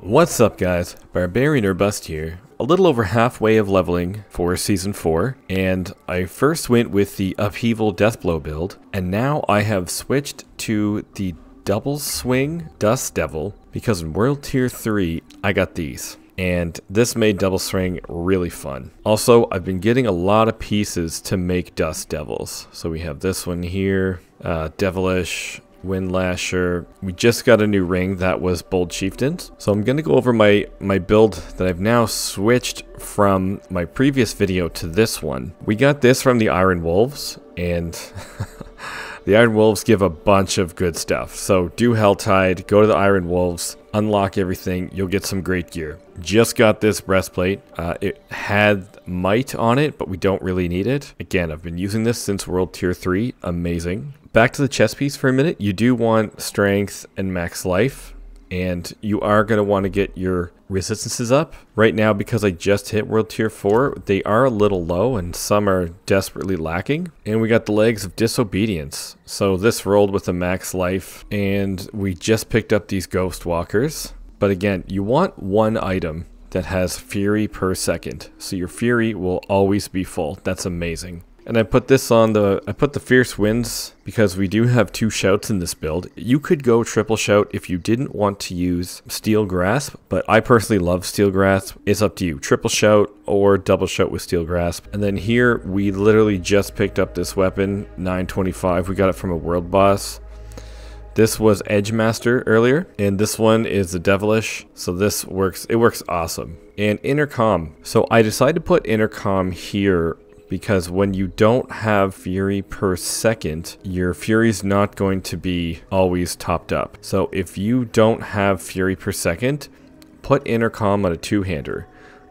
What's up guys, Barbarian or Bust here. A little over halfway of leveling for Season 4, and I first went with the Upheaval Deathblow build, and now I have switched to the Double Swing Dust Devil, because in World Tier 3, I got these. And this made Double Swing really fun. Also, I've been getting a lot of pieces to make Dust Devils. So we have this one here, Devilish, Wind Lasher. We just got a new ring that was Bold Chieftains. So I'm going to go over my build that I've now switched from my previous video to this one. We got this from the Iron Wolves, and the Iron Wolves give a bunch of good stuff. So do Helltide, go to the Iron Wolves, unlock everything, you'll get some great gear. Just got this breastplate. It had might on it, but we don't really need it. Again, I've been using this since World Tier 3. Amazing. Back to the chest piece for a minute. You do want strength and max life, and you are going to want to get your resistances up. Right now, because I just hit World Tier 4, they are a little low and some are desperately lacking. And we got the Legs of Disobedience. So this rolled with a max life, and we just picked up these Ghost Walkers. But again, you want one item that has Fury per second. So your Fury will always be full. That's amazing. And I put this on I put the Fierce Winds because we do have 2 shouts in this build. You could go triple shout if you didn't want to use Steel Grasp, but I personally love Steel Grasp. It's up to you. Triple shout or double shout with Steel Grasp. And then here we literally just picked up this weapon, 925. We got it from a world boss. This was Edge Master earlier, and this one is the Devilish. So this works, it works awesome. And Intercom. So I decided to put Intercom here because when you don't have Fury per second, your Fury's not going to be always topped up. So if you don't have Fury per second, put Intercom on a 2-hander.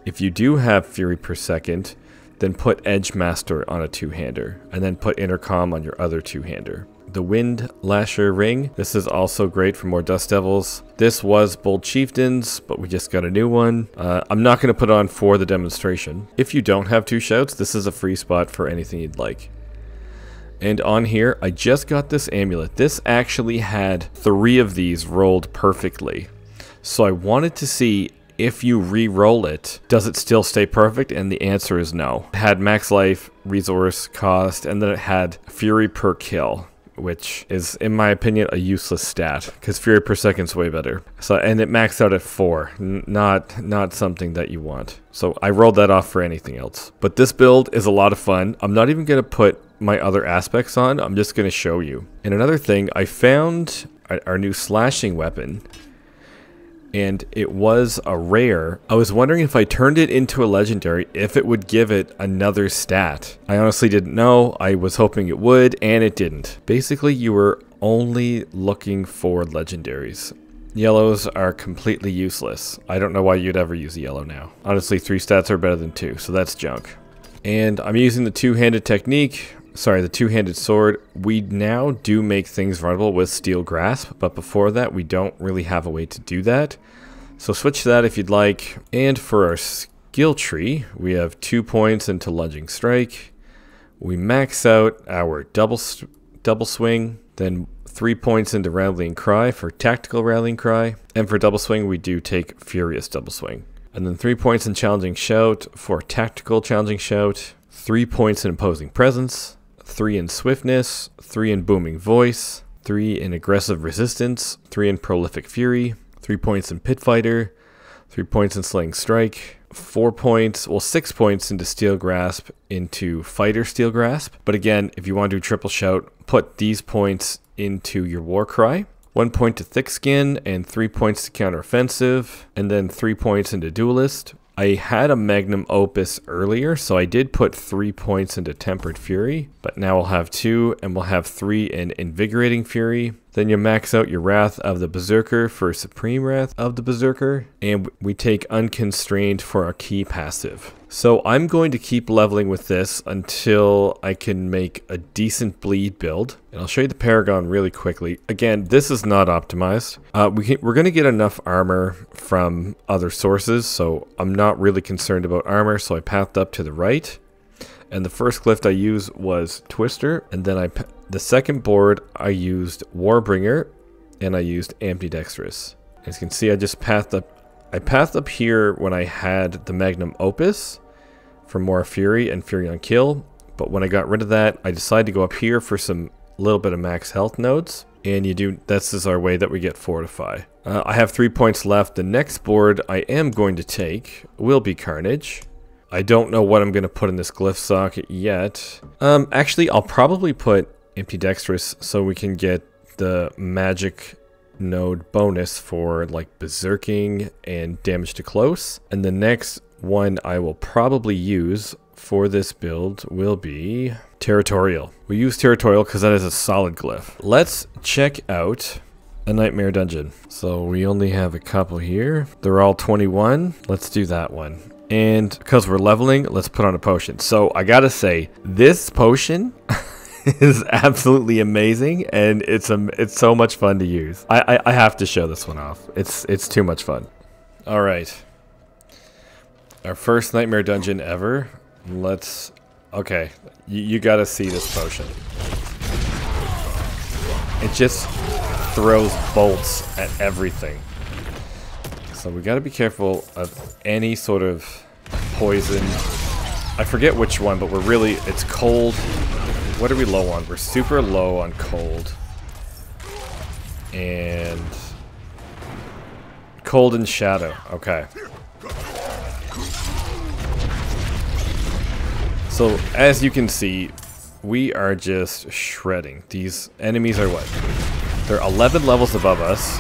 If you do have Fury per second, then put Edge Master on a 2-hander, and then put Intercom on your other 2-hander. The Wind Lasher ring. This is also great for more Dust Devils. This was Bold Chieftains, but we just got a new one. I'm not going to put on for the demonstration. If you don't have 2 shouts, this is a free spot for anything you'd like. And on here, I just got this amulet. This actually had 3 of these rolled perfectly. So I wanted to see if you re-roll it, does it still stay perfect? And the answer is no. It had max life, resource cost, and then it had Fury per kill, which is, in my opinion, a useless stat, because Fury per second is way better. So, and it maxed out at 4, not something that you want. So I rolled that off for anything else. But this build is a lot of fun. I'm not even going to put my other aspects on, I'm just going to show you. And another thing, I found our new slashing weapon, and it was a rare. I was wondering if I turned it into a legendary, if it would give it another stat. I honestly didn't know. I was hoping it would, and it didn't. Basically, you were only looking for legendaries. Yellows are completely useless. I don't know why you'd ever use a yellow now. Honestly, 3 stats are better than 2, so that's junk. And I'm using the 2-handed technique. Sorry, the 2-handed sword. We now do make things runnable with Steel Grasp, but before that, we don't really have a way to do that. So switch to that if you'd like. And for our skill tree, we have 2 points into Lunging Strike. We max out our double swing, then 3 points into Rallying Cry for Tactical Rallying Cry. And for double swing, we do take Furious Double Swing. And then 3 points in Challenging Shout for Tactical Challenging Shout. 3 points in Imposing Presence. 3 in Swiftness, 3 in Booming Voice, 3 in Aggressive Resistance, 3 in Prolific Fury, 3 points in Pit Fighter, 3 points in Slaying Strike, 4 points, well 6 points into Steel Grasp into Fighter Steel Grasp. But again, if you want to do Triple Shout, put these points into your War Cry. 1 point to Thick Skin and 3 points to Counter Offensive, and then 3 points into Duelist. I had a Magnum Opus earlier, so I did put 3 points into Tempered Fury, but now we'll have 2, and we'll have 3 in Invigorating Fury. Then you max out your Wrath of the Berserker for Supreme Wrath of the Berserker, and we take Unconstrained for our key passive. So I'm going to keep leveling with this until I can make a decent bleed build. And I'll show you the Paragon really quickly. Again, this is not optimized. We're going to get enough armor from other sources, so I'm not really concerned about armor, so I pathed up to the right. And the first glyph I used was Twister, and then the second board I used Warbringer, and I used Ambidextrous. As you can see, I just pathed up I passed up here when I had the Magnum Opus for more Fury and Fury on Kill, but when I got rid of that, I decided to go up here for some little bit of max health nodes, and this is our way that we get Fortify. I have 3 points left. The next board I am going to take will be Carnage. I don't know what I'm going to put in this glyph socket yet. Actually, I'll probably put Ambidextrous so we can get the magic node bonus for like berserking and damage to close. And the next one I will probably use for this build will be Territorial. We use Territorial because that is a solid glyph. Let's check out a Nightmare Dungeon. So we only have a couple here. They're all 21. Let's do that one. And because we're leveling, let's put on a potion. So I gotta say, this potion is absolutely amazing, and it's so much fun to use. I have to show this one off. It's too much fun. All right, our first Nightmare Dungeon ever. Okay, you gotta see this potion. It just throws bolts at everything. So we gotta be careful of any sort of poison. I forget which one, but it's cold. What are we low on? We're super low on cold. And cold and shadow. Okay. So as you can see, we are just shredding. These enemies are what? They're 11 levels above us.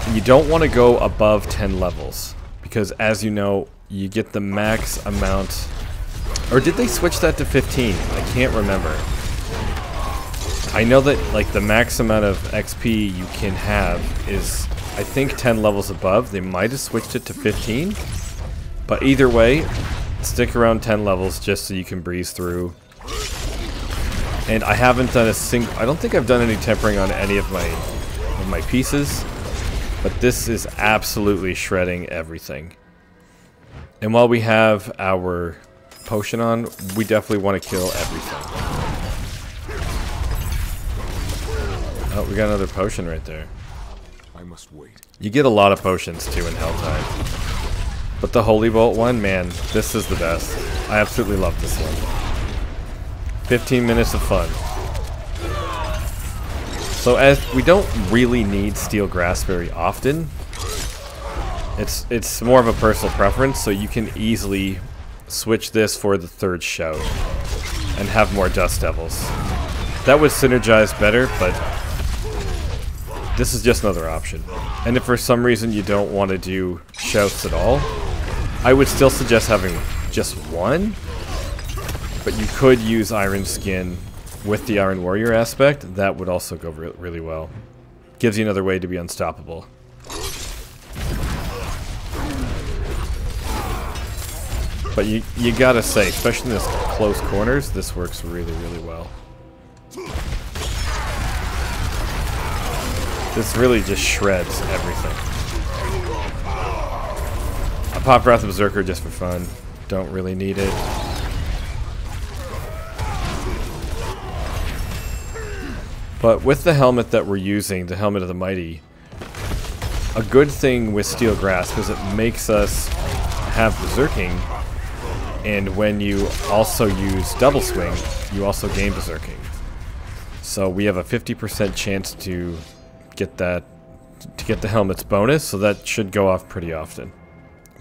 And you don't want to go above 10 levels, because as you know, you get the max amount. Or did they switch that to 15? I can't remember. I know that like the max amount of XP you can have is, I think, 10 levels above. They might have switched it to 15. But either way, stick around 10 levels just so you can breeze through. And I haven't done I don't think I've done any tempering on any of my pieces. But this is absolutely shredding everything. And while we have our potion on, we definitely want to kill everything. Oh, we got another potion right there. I must wait. You get a lot of potions too in Helltide. But the Holy Bolt one, man, this is the best. I absolutely love this one. 15 minutes of fun. So as we don't really need Steel Grasp very often, it's more of a personal preference, so you can easily switch this for the third shout and have more Dust Devils. That would synergize better, but this is just another option. And if for some reason you don't want to do shouts at all, I would still suggest having just one, but you could use Iron Skin with the Iron Warrior aspect. That would also go really well. Gives you another way to be unstoppable. But you gotta say, especially in this close corners, this works really well. This really just shreds everything. I pop Wrath of Berserker just for fun. Don't really need it. But with the helmet that we're using, the Helmet of the Mighty, a good thing with Steel Grasp is it makes us have Berserking, and when you also use Double Swing, you also gain Berserking. So we have a 50% chance to get the helmet's bonus, so that should go off pretty often.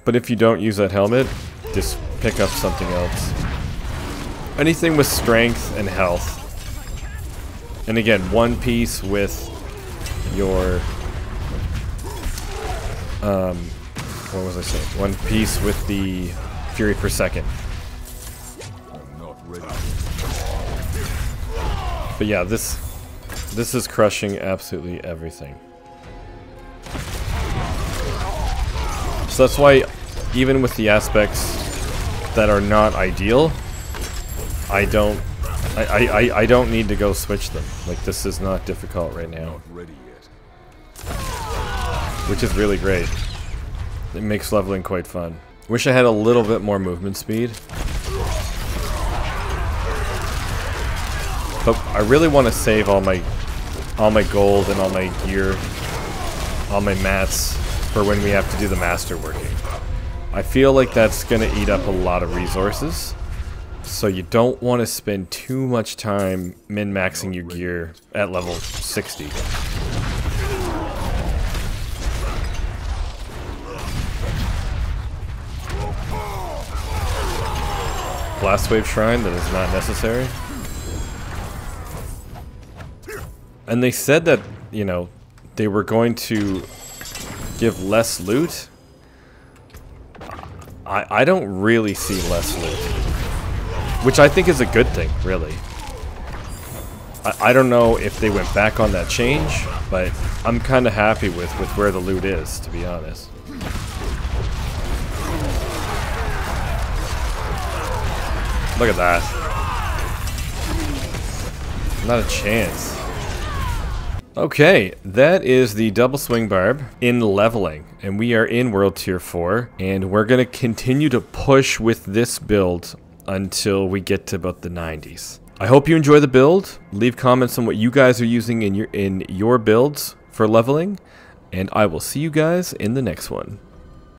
But if you don't use that helmet, just pick up something else. Anything with strength and health. And again, one piece with your what was I saying? One piece with the Fury per second. I'm not ready. But yeah, this is crushing absolutely everything. So that's why, even with the aspects that are not ideal, I don't need to go switch them. Like, this is not difficult right now. Not ready yet. Which is really great. It makes leveling quite fun. Wish I had a little bit more movement speed. But I really want to save all my gold and all my gear, all my mats for when we have to do the master working. I feel like that's going to eat up a lot of resources, so you don't want to spend too much time min-maxing your gear at level 60. Blast Wave Shrine, that is not necessary. And they said that, you know, they were going to give less loot. I don't really see less loot, which I think is a good thing, really. I don't know if they went back on that change, but I'm kind of happy with where the loot is, to be honest. Look at that. Not a chance. Okay, that is the double swing barb in leveling, and we are in World Tier 4, and we're going to continue to push with this build until we get to about the 90s. I hope you enjoy the build. Leave comments on what you guys are using in your builds for leveling, and I will see you guys in the next one.